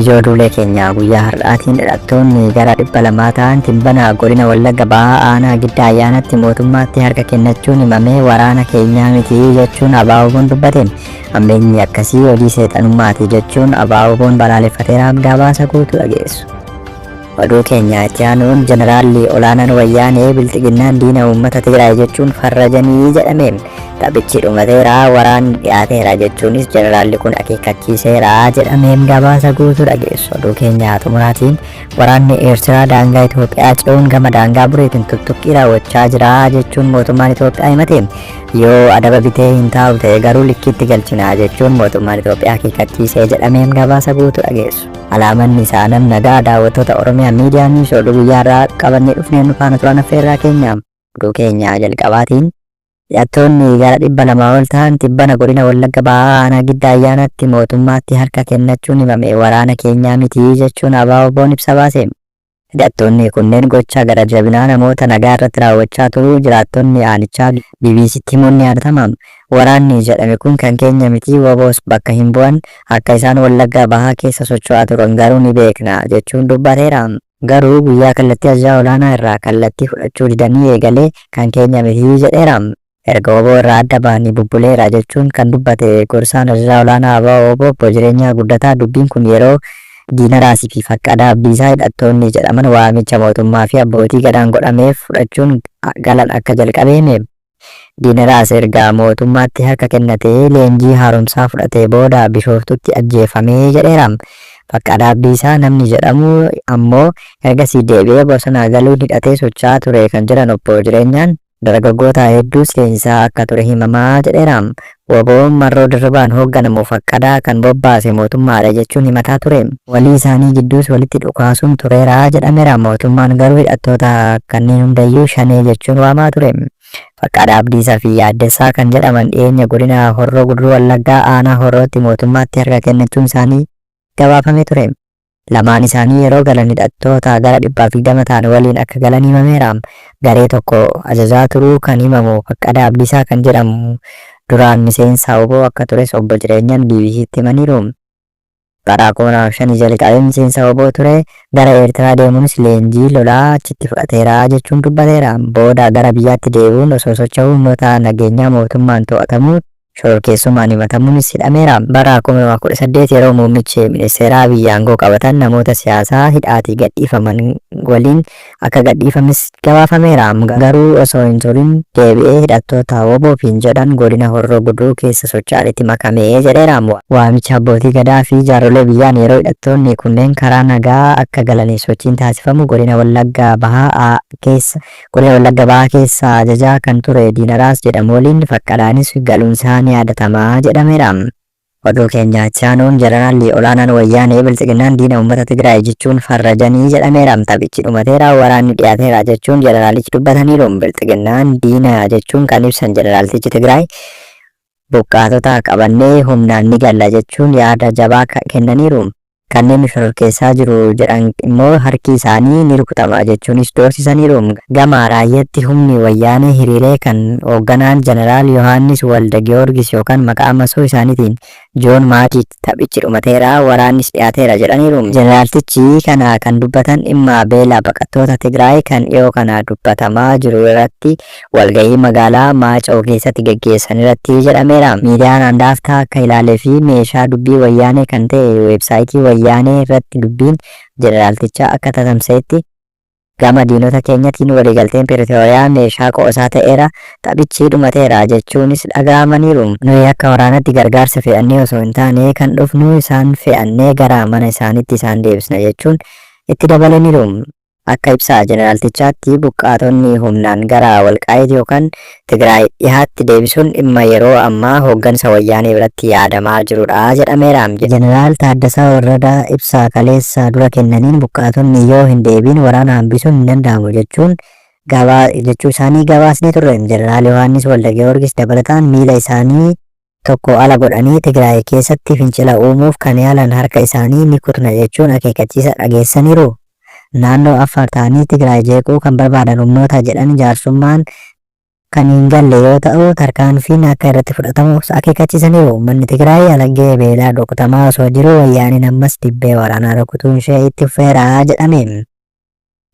Ijoollee keenya guyyaa har'aatiin hidhattoonni gara 200 ta'an tibbana godina Wallagga Bahaa aanaa Giddaa ayyaanatti mootummaatti harka kennachuun himamee waraana keenyaa miti jechuun ABO'n dubbateen ammeenyi akkasii hojii seexanummaati jechuun ABO'n balaaleffateera. Gabaasa guutuu dhageessu. Oduu keenya itti aanuun jeneraalli olaanaan wayyaanee bilxiginnaan diina uummata Tigraay jechuun farrajanii jedhame. Taphichi dhumateera waraanni dhiyaateera jechuunis jeneraalli kun akeekkachiiseera jedhameen gabaasa guutuu dhageessu. Oduu keenya xumuraatiin waraanni Eertiraa daangaa Itoophiyaa ce'uun gama daangaa bureetiin tuttuqqii raawwachaa jira jechuun mootummaan Itoophiyaa himate. Yoo adaba bitee hin taa'u ta'e garuu likkiitti galchina jechuun mootummaan Itoophiyaa akeekkachiisee jedhameen gabaasa guutuu dhageessu. Alaamanni isaa nagaa daawwattoota Oromiyaa miidiyaa niwus oduu guyyaarraa qabannee dhufnee nu faana turan affeerraa keenya. Oduu keenya jalqabaatiin hidhattoonni gara 200 ol ta'an tibbana godina Wallagga Bahaa aanaa Giddaa ayyaanatti mootummaatti harka kennachuun himame waraana keenyaa miti jechuun ABO'n ibsa baase. Hidhattoonni kunneen gocha gara jabinaa namoota nagaa irratti raawwachaa turuu jiraattonni aanichaa BBC'tti himuun ni yaadatama. Waraanni jedhame kun kan keenya miti WBO's bakka hin bu'an akka isaan Wallagga Bahaa keessa socho'aa turan garuu ni beekna jechuun dubbateera. Garuu guyyaa kallattii ajajaa olaanaa irraa kallattii fudhachuu didanii eegalee kan keenya miti jedheera. Erga WBO irraa adda ba'anii bubbuleera jechuun kan dubbate gorsaan ajajaa olaanaa ABO obbo Jireenyaa Guddataa dubbiin kun yeroo Diina Raasii fi Faqqadaa Abdiisaa hidhattoonni jedhaman waamicha mootummaa fi abbootii gadaan godhameef fudhachuun galan akka jalqabe hime. Diina Raasii erga mootummaatti harka kennatee leenjii haaromsaa fudhatee booda Bishooftutti ajjeefamee jedheera. Faqqadaa Abdiisaa namni jedhamu ammoo ergasii deebi'ee bosona galuun hidhatee socho'aa ture kan jedhan obbo Jireenyaan dargaggoota hedduu seensaa akka ture himamaa jedheera. WBO'n marroo dirribaan hoogganamu Faqqadaa kan bobbaase mootummaadha jechuun himataa ture. Walii isaanii gidduus walitti dhukaasuun tureera jedhameera. Mootummaan garuu hidhattoota kanneen hundayyuu shanee jechuun waamaa ture. Faqqadaa Abdiisaa fi Yaaddessaa kan jedhaman dhiyeenya godina Horroo Guduruu Wallaggaa aanaa Horrootti mootummaatti harka kennachuun isaanii gabaafamee ture. Lamaan isaanii yeroo galan hidhattoota gara 120 ta'an waliin akka galan himameera. Garee tokko ajajaa turuu kan himamu Faqqadaa Abdiisaa kan jedhamu duraan miseensa WBO akka tures obbo Jireenyaan BBC'tti himaniiru. Bara 2005 jalqabee miseensa WBO ture gara Eertiraa deemuunis leenjii lolaa achitti fudhateera jechuun dubbateera. Booda gara biyyaatti deebi'uun osoo socho'uu humnoota nageenyaa mootummaan to'atamuu shororkeessummaan himatamuunis hidhameera. Bara 2018 yeroo muummichi ministeeraa Abiyyi aangoo qabatan namoota siyaasaa hidhaatii gadhiifaman waliin akka gadhiifames gabaafameera. Garuu osoo hin turin deebi'ee hidhattoota WBO'n jedhan godina Horroo Guduruu keessa socho'anitti makamee jedheera. Waamicha abbootii gadaa fi jaarsolee biyyaan yeroo hidhattoonni kunneen karaa nagaa akka galanii sochiin taasifamu godina Wallagga Bahaa keessa ajajaa kan ture Diina Raas jedhamu waliin Faqqadaanis galuunsaa ni yaadatamaa jedhameera. Oduu keenya itti aanuun jeneraalli olaanaan wayyaanee bilxiginnaan diina uummata Tigraay jechuun farrajanii jedhameera. Taphichi dhumateera waraanni dhiyaateera jechuun jeneraalichi dubbataniiru. Bilxiginnaan diina jechuun kan ibsan jeneraaltichi Tigraay buqqaatota qabannee humnaan ni galla jechuun yaada jabaa kennaniiru. Kanneen shororkeessaa jiru jedhan immoo harki isaanii ni rukutama jechuunis doorsisaniiru. Gama raayyaatti humni wayyaanee hiriiree kan hoogganaan jeneraal Yohaannis Walda Giyoorgis yookaan maqaa masoo isaaniitiin Joon Maatiit taphichi dhumateera waraannis dhiyaateera jedhaniiru. Jeneraaltichi kana kan dubbatan dhimma beela baqattoota Tigraay kan dhiyoo kana dubbatamaa jiru irratti walgahii magaalaa Maacoo keessatti geggeessan irratti jedhameera. Miidiyaan handaaftaa akka ilaalee fi meeshaa dubbii wayyaanee kan ta'e weebsaayitii wayyaanee irratti dubbiin jeneraaltichaa akka tatamsa'etti gama diinota keenyatiin waliigalteen Piretooriyaa meeshaa qoosaa ta'eera taphichi dhumateera jechuunis dhaga'amaniiru. Nuyi akka waraanatti gargaarsa fe'annee osoo hin taane kan dhufnu isaan fe'annee gara mana isaaniitti isaan deebisna jechuun itti dabalaniiru. Akka ibsaa jeneraaltichaatti buqqaatonni humnaan gara Walqaayit yookaan Tigraay dhihaatti deebisuun dhimma yeroo ammaa hooggansa wayyaanee biratti yaadamaa jirudha jedhameera. Jeneraal Taaddasaa Warradaa ibsaa kaleessa dura kennaniin buqqaatonni yoo hin deebiin waraana hambisuun hin danda'amu jechuu isaanii gabaasnee turre. Jeneraal Yohaannis Walda Giyoorgis dabalataan miila isaanii tokko ala godhanii Tigraay keessatti fincila uumuuf kan yaalan harka isaanii ni kutna jechuun akeekkachiisa dhageessaniiru. Naannoo Affaar ta'anii Tigraay jeequu kan barbaadan humnoota jedhan jaarsummaan kan hin galle yoo ta'u tarkaanfiin akka irratti fudhatamus akeekachiisaniiru. Uummanni Tigraay alangee beelaa rukutamaa osoo jiru wayyaaniin ammas dibbee waraanaa rukutuun ishee itti fufeera jedhame.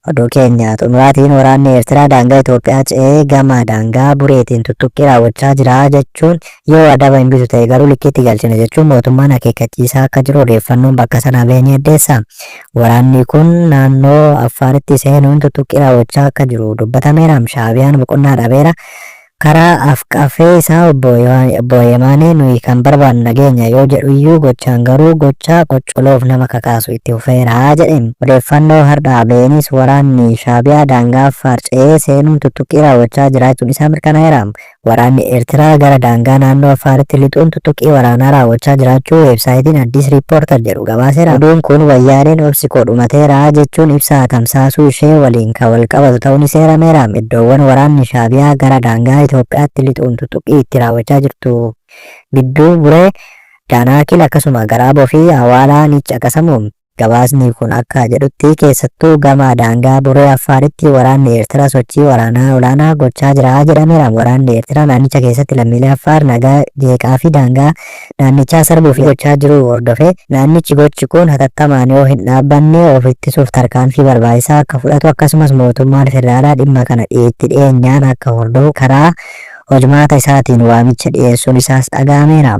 Oduu keenya xumuraatiin waraanni Eertiraa daangaa Itoophiyaa ce'ee gama daangaa bureetiin tuttuqqii raawwachaa jira jechuun yoo adaba hin bitu ta'e garuu likkiitti galchina jechuun mootummaan akeekkachiisaa akka jiru odeeffannoon bakka sanaa bahee addeessa. Waraanni kun naannoo Affaaritti seenuun tuttuqqii raawwachaa akka jiru dubbatameera. Shaabiyaan boqonnaa dhabeera. Karaa afqafee isaa obbo Yemaanee nuyi kan barbaannu nageenya yoo jedhu iyyuu gochaan garuu gochaa qoccoloof nama kakaasu itti fufeera jedhe. Odeeffannoo har'aa beenis waraanni Shaabiyaa daangaa Affaar ce'ee seenuun tuttuqqii raawwachaa jiraachuun isaa mirkanaa'eera. Waraanni Eertiraa gara daangaa naannoo Affaaritti lixuun tuttuqqii waraanaa raawwachaa jiraachuu weebsaayitiin Addis Riippoortar jedhu gabaaseera. Oduun kun wayyaaneen obsikoo dhumateera jechuun ibsaa tamsaasuu ishee waliin kan wal qabatu ta'uun seerameera. Iddoowwan waraanni Shaabiyaa gara daangaa Itoophiyaatti lixuun tuttuqqii itti raawwachaa jirtu Bidduu Buree, Daanaakil akkasuma Garaaboo fi Awwaalaa ni caqasamu. Gabaasni kun akka jedhutti keessattuu gama daangaa Buree Affaaritti waraanni Eertiraa sochii waraanaa olaanaa gochaa jira jedhameera. Waraanni Eertiraa naannicha keessatti lammiilee Affaar nagaa jeeqaa fi daangaa naannichaa sarbuuf gochaa jiru hordofee naannichi gochi kun hatattamaan yoo hin dhaabbanne of ittisuuf tarkaanfii barbaachisaa akka fudhatu akkasumas mootummaan federaalaa dhimma kana itti dhiyeenyaan akka hordofu karaa hojmaata isaatiin waamicha dhiyeessuun isaas dhaga'ameera.